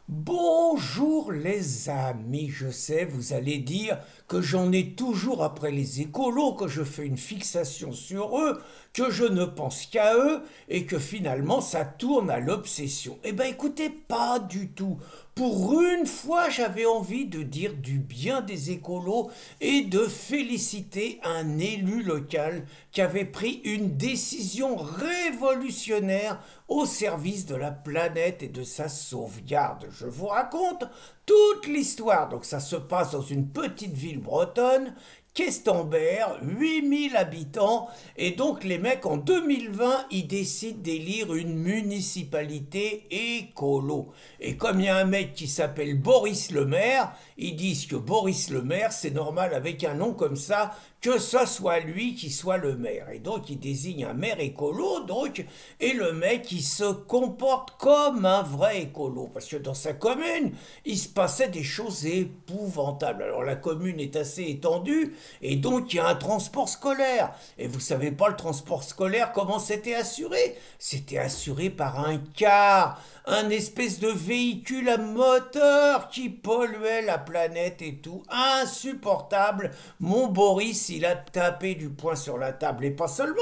Bonjour les amis, je sais, vous allez dire que j'en ai toujours après les écolos, que je fais une fixation sur eux, que je ne pense qu'à eux et que finalement ça tourne à l'obsession. Eh ben écoutez, pas du tout. Pour une fois, j'avais envie de dire du bien des écolos et de féliciter un élu local qui avait pris une décision révolutionnaire au service de la planète et de sa sauvegarde. Je vous raconte toute l'histoire. Donc ça se passe dans une petite ville bretonne, Questembert, 8000 habitants, et donc les mecs en 2020, ils décident d'élire une municipalité écolo. Et comme il y a un mec qui s'appelle Boris Le Maire, ils disent que Boris Le Maire, c'est normal avec un nom comme ça, que ce soit lui qui soit le maire. Et donc il désigne un maire écolo, donc, et le mec il se comporte comme un vrai écolo. Parce que dans sa commune, il se passait des choses épouvantables. Alors la commune est assez étendue, et donc il y a un transport scolaire. Et vous savez pas le transport scolaire, comment c'était assuré? C'était assuré par un car, un espèce de véhicule à moteur qui polluait la planète et tout. Insupportable. Mon Boris, il a tapé du poing sur la table. Et pas seulement.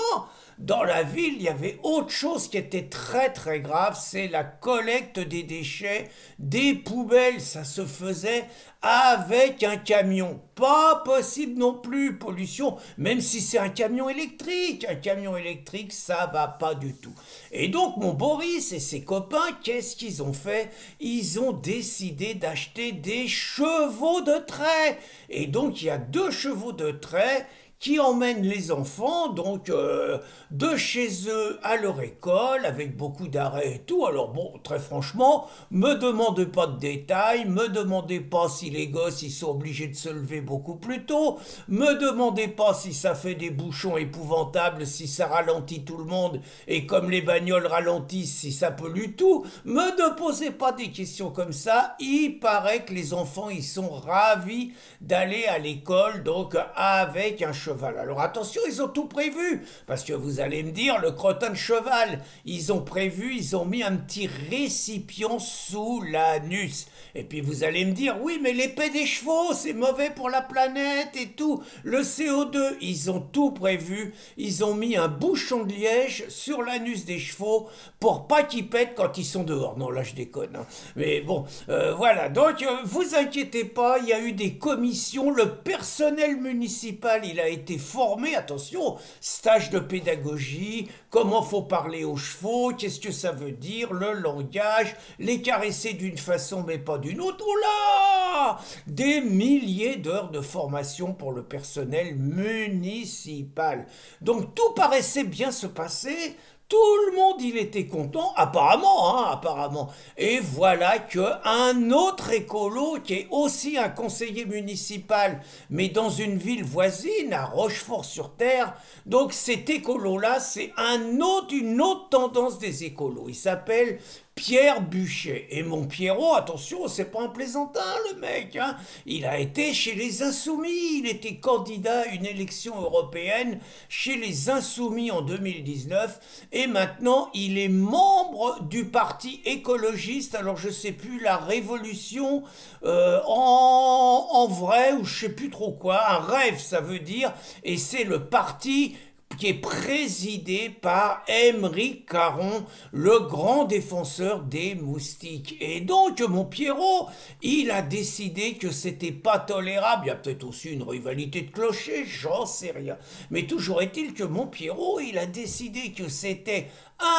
Dans la ville, il y avait autre chose qui était très très grave, c'est la collecte des déchets, des poubelles. Ça se faisait avec un camion. Pas possible non plus, pollution, même si c'est un camion électrique. Un camion électrique, ça va pas du tout. Et donc, mon Boris et ses copains, qu'est-ce qu'ils ont fait? Ils ont décidé d'acheter des chevaux de trait. Et donc, il y a deux chevaux de trait qui emmènent les enfants donc de chez eux à leur école avec beaucoup d'arrêts et tout. Alors bon, très franchement, me demandez pas de détails, me demandez pas si les gosses ils sont obligés de se lever beaucoup plus tôt, me demandez pas si ça fait des bouchons épouvantables, si ça ralentit tout le monde et comme les bagnoles ralentissent, si ça pollue tout. Me ne posez pas des questions comme ça. Il paraît que les enfants ils sont ravis d'aller à l'école donc avec un cheval. Alors attention, ils ont tout prévu, parce que vous allez me dire, le crottin de cheval, ils ont prévu, ils ont mis un petit récipient sous l'anus. Et puis vous allez me dire, oui, mais l'épée des chevaux, c'est mauvais pour la planète et tout. Le CO2, ils ont tout prévu, ils ont mis un bouchon de liège sur l'anus des chevaux pour pas qu'ils pètent quand ils sont dehors. Non, là je déconne. Hein. Mais bon, voilà. Donc, vous inquiétez pas, il y a eu des commissions, le personnel municipal, il a été formé, attention, stage de pédagogie, comment faut parler aux chevaux, qu'est-ce que ça veut dire, le langage, les caresser d'une façon mais pas d'une autre. Oh là! Des milliers d'heures de formation pour le personnel municipal. Donc tout paraissait bien se passer. Tout le monde, il était content, apparemment, hein, apparemment. Et voilà que un autre écolo, qui est aussi un conseiller municipal, mais dans une ville voisine, à Rochefort-sur-Terre, donc cet écolo-là, c'est une autre tendance des écolos. Il s'appelle Pierre Buchet. Et mon Pierrot, attention, c'est pas un plaisantin le mec. Hein. Il a été chez les Insoumis. Il était candidat à une élection européenne chez les Insoumis en 2019. Et maintenant, il est membre du parti écologiste. Alors, je sais plus, la Révolution en vrai, ou je sais plus trop quoi. Un rêve, ça veut dire. Et c'est le parti qui est présidé par Aymeric Caron, le grand défenseur des moustiques. Et donc, mon Pierrot, il a décidé que c'était pas tolérable. Il y a peut-être aussi une rivalité de clochers, j'en sais rien. Mais toujours est-il que mon Pierrot, il a décidé que c'était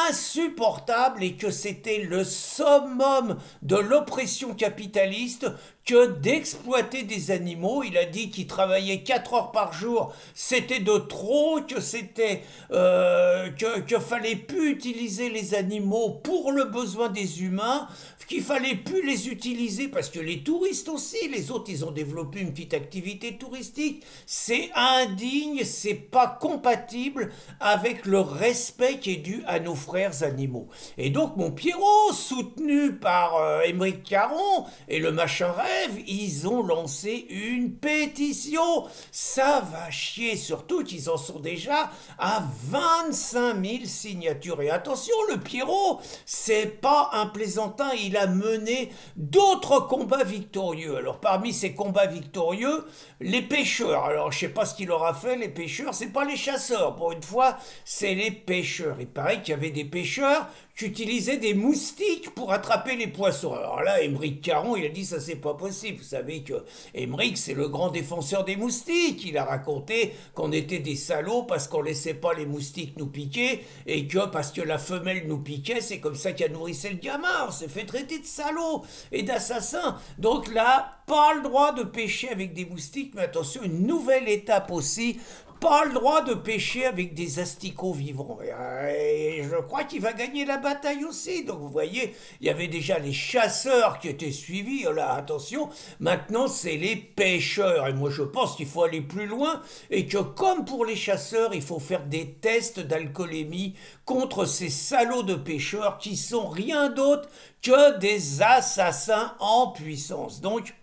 insupportable et que c'était le summum de l'oppression capitaliste que d'exploiter des animaux. Il a dit qu'il travaillait 4 heures par jour, c'était de trop, que c'était que fallait plus utiliser les animaux pour le besoin des humains, qu'il fallait plus les utiliser parce que les touristes aussi, les autres, ils ont développé une petite activité touristique. C'est indigne, c'est pas compatible avec le respect qui est dû à nos nos frères animaux. Et donc mon Pierrot, soutenu par Émeric Caron et le machin rêve, ils ont lancé une pétition. Ça va chier, surtout qu'ils en sont déjà à 25 000 signatures. Et attention, le Pierrot, c'est pas un plaisantin, il a mené d'autres combats victorieux. Alors parmi ces combats victorieux, les pêcheurs. Alors je sais pas ce qu'il aura fait, les pêcheurs, c'est pas les chasseurs. Pour une fois, c'est les pêcheurs. Il paraît qu'il y avait des pêcheurs qui utilisaient des moustiques pour attraper les poissons. Alors là, Émeric Caron, il a dit ça c'est pas possible. Vous savez que Émeric, c'est le grand défenseur des moustiques. Il a raconté qu'on était des salauds parce qu'on laissait pas les moustiques nous piquer et que parce que la femelle nous piquait, c'est comme ça qu'elle nourrissait le gamin. On s'est fait traiter de salauds et d'assassins. Donc là, pas le droit de pêcher avec des moustiques, mais attention, une nouvelle étape aussi, pas le droit de pêcher avec des asticots vivants. Et je crois qu'il va gagner la bataille aussi. Donc vous voyez, il y avait déjà les chasseurs qui étaient suivis. Là, attention, maintenant c'est les pêcheurs. Et moi je pense qu'il faut aller plus loin et que comme pour les chasseurs, il faut faire des tests d'alcoolémie contre ces salauds de pêcheurs qui sont rien d'autre que des assassins en puissance. Donc,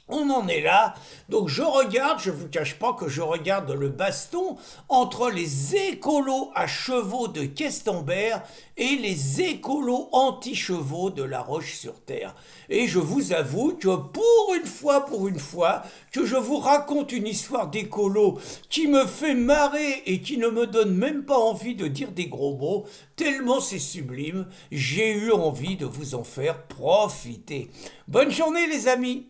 on en est là, donc je regarde, je ne vous cache pas que je regarde le baston entre les écolos à chevaux de Questembert et les écolos anti-chevaux de La Roche-sur-Terre. Et je vous avoue que pour une fois, que je vous raconte une histoire d'écolo qui me fait marrer et qui ne me donne même pas envie de dire des gros mots, tellement c'est sublime, j'ai eu envie de vous en faire profiter. Bonne journée les amis!